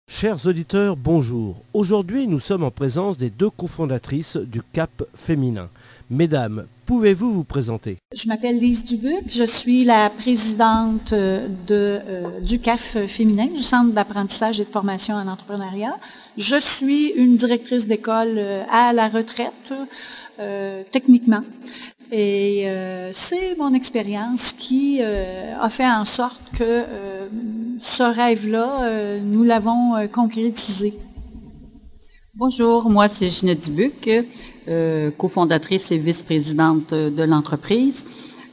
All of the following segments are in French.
Chers auditeurs, bonjour. Aujourd'hui, nous sommes en présence des deux cofondatrices du CAF féminin. Mesdames, pouvez-vous vous présenter? Je m'appelle Lise Dubuc, je suis la présidente du CAF féminin, du Centre d'apprentissage et de formation en entrepreneuriat. Je suis une directrice d'école à la retraite, techniquement. Et c'est mon expérience qui a fait en sorte que ce rêve-là, nous l'avons concrétisé. Bonjour, moi c'est Ginette Dubuc, cofondatrice et vice-présidente de l'entreprise.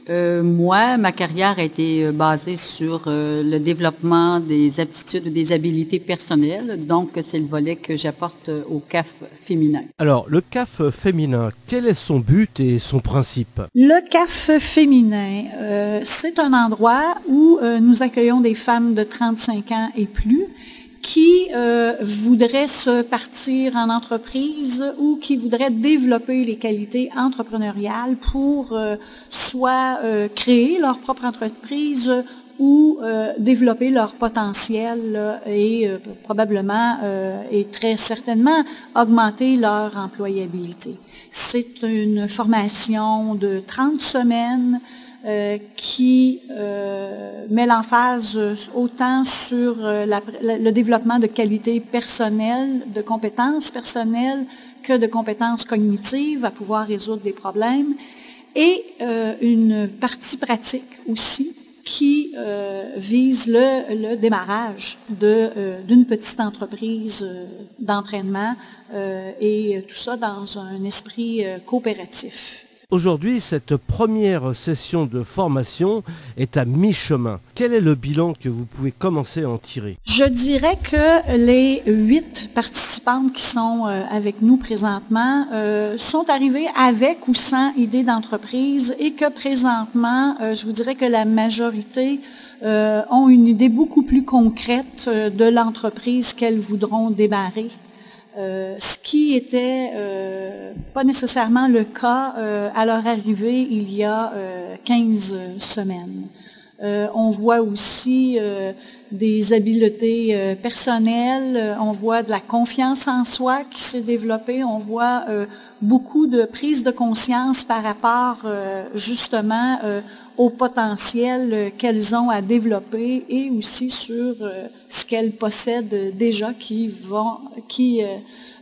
Moi, ma carrière a été basée sur le développement des aptitudes ou des habiletés personnelles, donc c'est le volet que j'apporte au CAF féminin. Alors, le CAF féminin, quel est son but et son principe? Le CAF féminin, c'est un endroit où nous accueillons des femmes de 35 ans et plus qui voudraient se partir en entreprise ou qui voudraient développer les qualités entrepreneuriales pour soit créer leur propre entreprise ou développer leur potentiel et probablement et très certainement augmenter leur employabilité. C'est une formation de 30 semaines qui met l'emphase autant sur le développement de qualités personnelles, de compétences personnelles, que de compétences cognitives à pouvoir résoudre des problèmes, et une partie pratique aussi qui vise le démarrage d'une petite entreprise d'entraînement et tout ça dans un esprit coopératif. Aujourd'hui, cette première session de formation est à mi-chemin. Quel est le bilan que vous pouvez commencer à en tirer? Je dirais que les 8 participantes qui sont avec nous présentement sont arrivées avec ou sans idée d'entreprise et que présentement, je vous dirais que la majorité ont une idée beaucoup plus concrète de l'entreprise qu'elles voudront démarrer. Ce qui était pas nécessairement le cas à leur arrivée il y a 15 semaines. On voit aussi des habiletés personnelles, on voit de la confiance en soi qui s'est développée, on voit beaucoup de prise de conscience par rapport justement au potentiel qu'elles ont à développer et aussi sur ce qu'elles possèdent déjà qui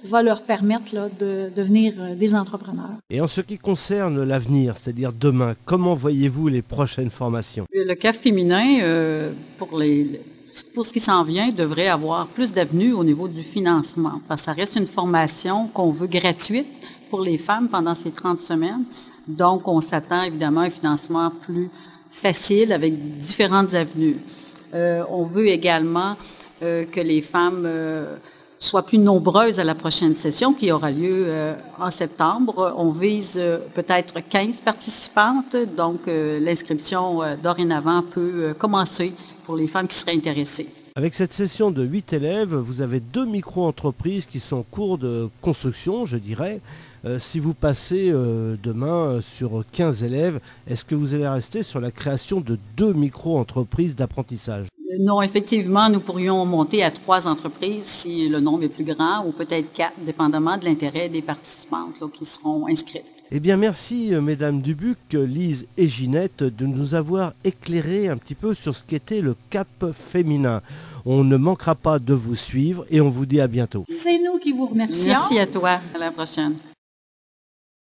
va leur permettre là, de devenir des entrepreneurs. Et en ce qui concerne l'avenir, c'est-à-dire demain, comment voyez-vous les prochaines formations? Le CAF féminin, pour ce qui s'en vient, devrait avoir plus d'avenues au niveau du financement, parce que ça reste une formation qu'on veut gratuite pour les femmes pendant ces 30 semaines. Donc, on s'attend évidemment à un financement plus facile avec différentes avenues. On veut également que les femmes soient plus nombreuses à la prochaine session qui aura lieu en septembre. On vise peut-être 15 participantes, donc l'inscription dorénavant peut commencer pour les femmes qui seraient intéressées. Avec cette session de 8 élèves, vous avez 2 micro-entreprises qui sont en cours de construction, je dirais. Si vous passez demain sur 15 élèves, est-ce que vous allez rester sur la création de 2 micro-entreprises d'apprentissage? Non, effectivement, nous pourrions monter à 3 entreprises si le nombre est plus grand, ou peut-être 4, dépendamment de l'intérêt des participantes là, qui seront inscrites. Eh bien, merci, mesdames Dubuc, Lise et Ginette, de nous avoir éclairé un petit peu sur ce qu'était le CAF féminin. On ne manquera pas de vous suivre et on vous dit à bientôt. C'est nous qui vous remercions. Merci à toi. À la prochaine.